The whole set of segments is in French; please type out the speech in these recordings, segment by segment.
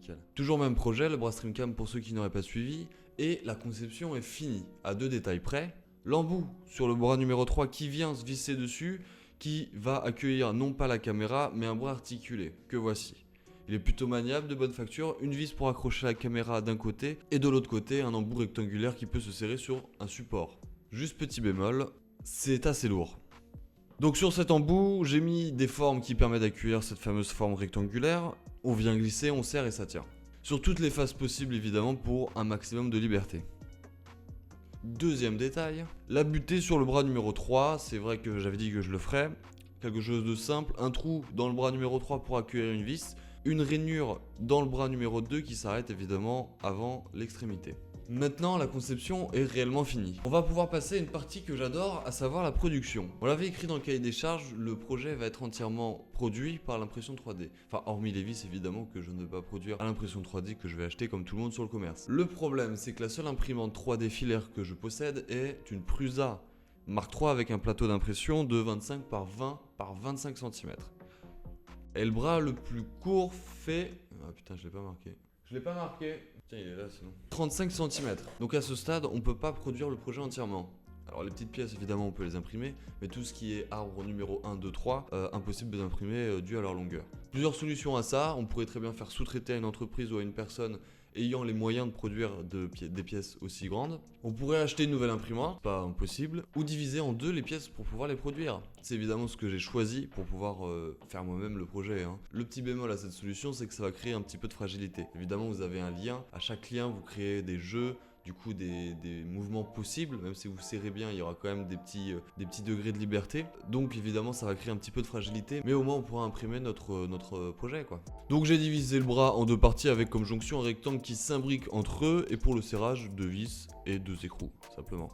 nickel. Toujours même projet, le bras StreamCam pour ceux qui n'auraient pas suivi, et la conception est finie, à 2 détails près. L'embout sur le bras numéro 3 qui vient se visser dessus, qui va accueillir non pas la caméra, mais un bras articulé, que voici. Il est plutôt maniable, de bonne facture, une vis pour accrocher la caméra d'un côté, et de l'autre côté, un embout rectangulaire qui peut se serrer sur un support. Juste petit bémol, c'est assez lourd. Donc sur cet embout, j'ai mis des formes qui permettent d'accueillir cette fameuse forme rectangulaire. On vient glisser, on serre et ça tient. Sur toutes les faces possibles évidemment pour un maximum de liberté. Deuxième détail, la butée sur le bras numéro 3, c'est vrai que j'avais dit que je le ferais. Quelque chose de simple, un trou dans le bras numéro 3 pour accueillir une vis, une rainure dans le bras numéro 2 qui s'arrête évidemment avant l'extrémité. Maintenant, la conception est réellement finie. On va pouvoir passer à une partie que j'adore, à savoir la production. On l'avait écrit dans le cahier des charges, le projet va être entièrement produit par l'impression 3D. Enfin, hormis les vis évidemment que je ne vais pas produire à l'impression 3D que je vais acheter comme tout le monde sur le commerce. Le problème, c'est que la seule imprimante 3D filaire que je possède est une Prusa Mark III avec un plateau d'impression de 25 par 20 par 25 cm. Et le bras le plus court fait... Ah putain, je l'ai pas marqué. Je l'ai pas marqué. Tiens, il est là sinon. 35 cm. Donc à ce stade, on peut pas produire le projet entièrement. Alors les petites pièces, évidemment, on peut les imprimer, mais tout ce qui est arbre numéro 1, 2, 3, impossible d'imprimer dû à leur longueur. Plusieurs solutions à ça, on pourrait très bien faire sous-traiter à une entreprise ou à une personne ayant les moyens de produire des pièces aussi grandes. On pourrait acheter une nouvelle imprimante, pas impossible, ou diviser en deux les pièces pour pouvoir les produire. C'est évidemment ce que j'ai choisi pour pouvoir faire moi-même le projet. Le petit bémol à cette solution, c'est que ça va créer un petit peu de fragilité. Évidemment, vous avez un lien, à chaque lien, vous créez des jeux, du coup des mouvements possibles, même si vous serrez bien, il y aura quand même des petits degrés de liberté. Donc évidemment ça va créer un petit peu de fragilité, mais au moins on pourra imprimer notre projet quoi. Donc j'ai divisé le bras en deux parties avec comme jonction un rectangle qui s'imbrique entre eux, et pour le serrage, 2 vis et 2 écrous, simplement.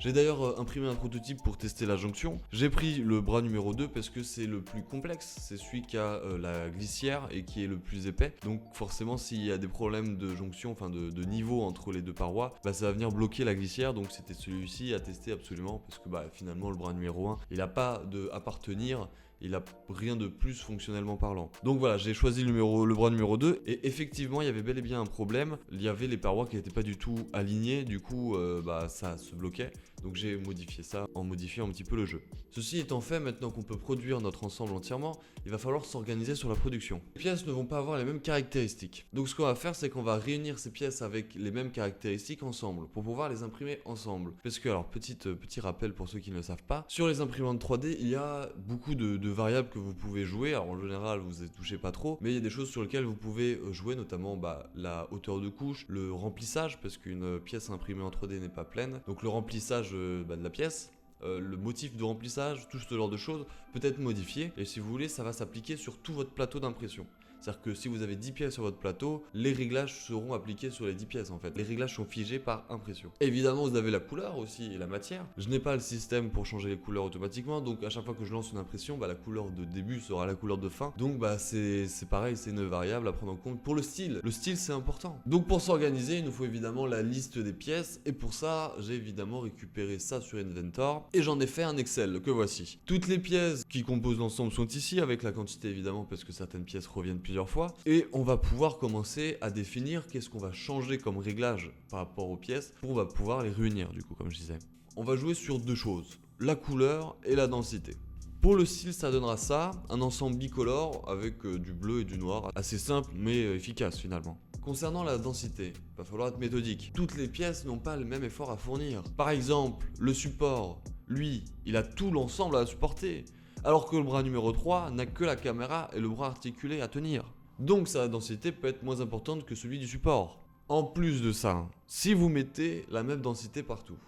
J'ai d'ailleurs imprimé un prototype pour tester la jonction. J'ai pris le bras numéro 2 parce que c'est le plus complexe, c'est celui qui a la glissière et qui est le plus épais. Donc forcément s'il y a des problèmes de jonction, enfin de niveau entre les deux parois, bah, ça va venir bloquer la glissière. Donc c'était celui-ci à tester absolument parce que bah, finalement le bras numéro 1, il n'a pas à partenir. Il a rien de plus fonctionnellement parlant. Donc voilà, j'ai choisi le bras numéro 2 et effectivement il y avait bel et bien un problème. Il y avait les parois qui n'étaient pas du tout alignées, du coup bah, ça se bloquait. Donc j'ai modifié ça en modifiant un petit peu le jeu. Ceci étant fait, maintenant qu'on peut produire notre ensemble entièrement, il va falloir s'organiser sur la production. Les pièces ne vont pas avoir les mêmes caractéristiques. Donc ce qu'on va faire, c'est qu'on va réunir ces pièces avec les mêmes caractéristiques ensemble pour pouvoir les imprimer ensemble. Parce que, alors petit rappel pour ceux qui ne le savent pas, sur les imprimantes 3D, il y a beaucoup de variables que vous pouvez jouer. Alors en général, vous ne touchez pas trop, mais il y a des choses sur lesquelles vous pouvez jouer, notamment la hauteur de couche, le remplissage, parce qu'une pièce imprimée en 3D n'est pas pleine. Donc le remplissage de la pièce, le motif de remplissage, tout ce genre de choses peut être modifié, et si vous voulez ça va s'appliquer sur tout votre plateau d'impression. C'est-à-dire que si vous avez 10 pièces sur votre plateau, les réglages seront appliqués sur les 10 pièces en fait. Les réglages sont figés par impression. Évidemment, vous avez la couleur aussi et la matière. Je n'ai pas le système pour changer les couleurs automatiquement, donc à chaque fois que je lance une impression, la couleur de début sera la couleur de fin. Donc c'est pareil, c'est une variable à prendre en compte. Pour le style c'est important. Donc pour s'organiser, il nous faut évidemment la liste des pièces, et pour ça, j'ai évidemment récupéré ça sur Inventor, et j'en ai fait un Excel que voici. Toutes les pièces qui composent l'ensemble sont ici, avec la quantité évidemment, parce que certaines pièces reviennent plusieurs fois, et on va pouvoir commencer à définir qu'est-ce qu'on va changer comme réglage par rapport aux pièces pour pouvoir les réunir du coup, comme je disais. On va jouer sur deux choses, la couleur et la densité. Pour le style, ça donnera ça, un ensemble bicolore avec du bleu et du noir, assez simple mais efficace finalement. Concernant la densité, il va falloir être méthodique. Toutes les pièces n'ont pas le même effort à fournir. Par exemple, le support, lui, il a tout l'ensemble à supporter, alors que le bras numéro 3 n'a que la caméra et le bras articulé à tenir. Donc sa densité peut être moins importante que celui du support. En plus de ça, si vous mettez la même densité partout,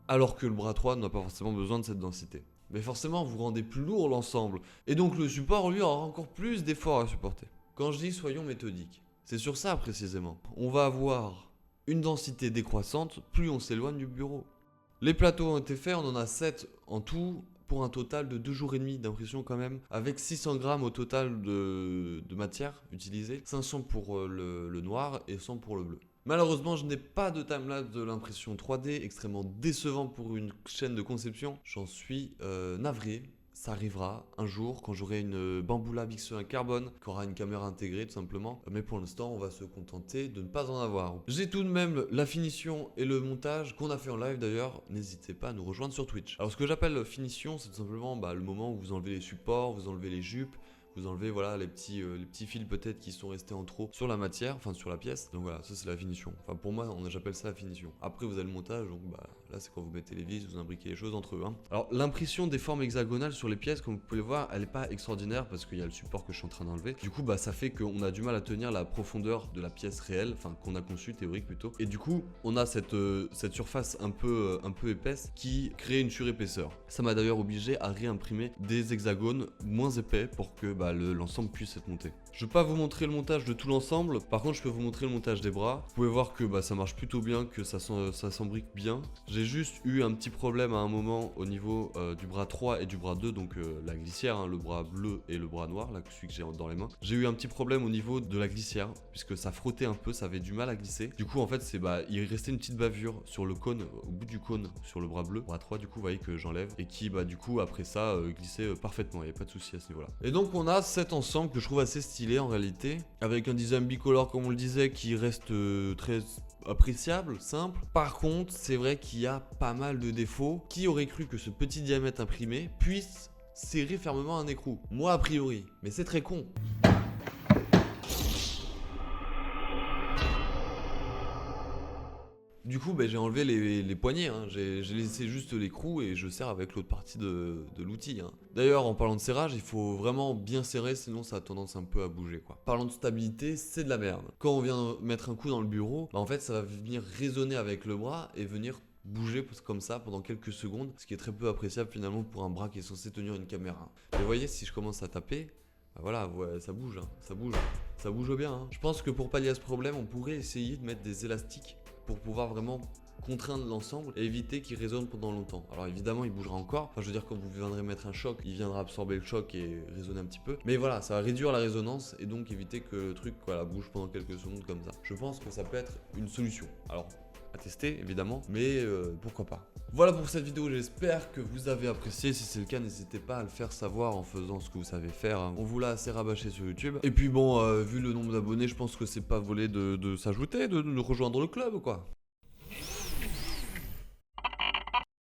alors que le bras 3 n'a pas forcément besoin de cette densité, mais forcément vous rendez plus lourd l'ensemble, et donc le support lui aura encore plus d'efforts à supporter. Quand je dis soyons méthodiques, c'est sur ça précisément. On va avoir une densité décroissante plus on s'éloigne du bureau. Les plateaux ont été faits, on en a 7 en tout, pour un total de 2 jours et demi d'impression quand même, avec 600 grammes au total de matière utilisée, 500 pour le noir et 100 pour le bleu. Malheureusement, je n'ai pas de timelapse de l'impression 3D, extrêmement décevant pour une chaîne de conception. J'en suis navré. ça arrivera un jour quand j'aurai une Bamboula VIX1 carbone qui aura une caméra intégrée tout simplement. Mais pour l'instant, on va se contenter de ne pas en avoir. J'ai tout de même la finition et le montage qu'on a fait en live d'ailleurs. N'hésitez pas à nous rejoindre sur Twitch. Alors ce que j'appelle finition, c'est tout simplement le moment où vous enlevez les supports, vous enlevez les jupes, vous enlevez voilà les petits fils peut-être qui sont restés en trop sur la matière, enfin sur la pièce. Donc voilà, ça c'est la finition. Enfin pour moi, j'appelle ça la finition. Après vous avez le montage, donc là c'est quand vous mettez les vis, vous imbriquez les choses entre eux. Hein. Alors l'impression des formes hexagonales sur les pièces, comme vous pouvez le voir, elle n'est pas extraordinaire parce qu'il y a le support que je suis en train d'enlever. Du coup ça fait qu'on a du mal à tenir la profondeur de la pièce réelle, enfin qu'on a conçue, théorique plutôt. Et du coup on a cette surface un peu épaisse qui crée une surépaisseur. Ça m'a d'ailleurs obligé à réimprimer des hexagones moins épais pour que l'ensemble puisse être monté. Je vais pas vous montrer le montage de tout l'ensemble, par contre je peux vous montrer le montage des bras. Vous pouvez voir que ça marche plutôt bien, que ça s'embrique bien. J'ai juste eu un petit problème à un moment au niveau du bras 3 et du bras 2, donc la glissière, hein, le bras bleu et le bras noir, là celui que j'ai dans les mains. J'ai eu un petit problème au niveau de la glissière, puisque ça frottait un peu, ça avait du mal à glisser. Du coup en fait il restait une petite bavure sur le cône, au bout du cône, sur le bras bleu. Bras 3 du coup vous voyez que j'enlève, et qui du coup après ça glissait parfaitement, il n'y a pas de souci à ce niveau là. Et donc on a cet ensemble que je trouve assez stylé en réalité, avec un design bicolore comme on le disait qui reste très appréciable, simple. Par contre c'est vrai qu'il y a pas mal de défauts. Qui aurait cru que ce petit diamètre imprimé puisse serrer fermement un écrou? Moi a priori, mais c'est très con. Du coup, j'ai enlevé les poignées, hein. J'ai laissé juste l'écrou et je serre avec l'autre partie de l'outil. Hein. D'ailleurs, en parlant de serrage, il faut vraiment bien serrer, sinon ça a tendance un peu à bouger, quoi. Parlant de stabilité, c'est de la merde. Quand on vient mettre un coup dans le bureau, en fait, ça va venir résonner avec le bras et venir bouger comme ça pendant quelques secondes, ce qui est très peu appréciable finalement pour un bras qui est censé tenir une caméra. Mais vous voyez, si je commence à taper, voilà, ouais, ça bouge, hein. Ça bouge bien. Hein. Je pense que pour pallier à ce problème, on pourrait essayer de mettre des élastiques pour pouvoir vraiment contraindre l'ensemble et éviter qu'il résonne pendant longtemps. Alors évidemment il bougera encore, enfin je veux dire quand vous viendrez mettre un choc, il viendra absorber le choc et résonner un petit peu, mais voilà, ça va réduire la résonance et donc éviter que le truc bouge pendant quelques secondes comme ça. Je pense que ça peut être une solution. Alors à tester évidemment, mais pourquoi pas. Voilà pour cette vidéo, j'espère que vous avez apprécié. Si c'est le cas, n'hésitez pas à le faire savoir en faisant ce que vous savez faire. Hein. On vous l'a assez rabâché sur YouTube. Et puis bon, vu le nombre d'abonnés, je pense que c'est pas volé de s'ajouter, de rejoindre le club quoi.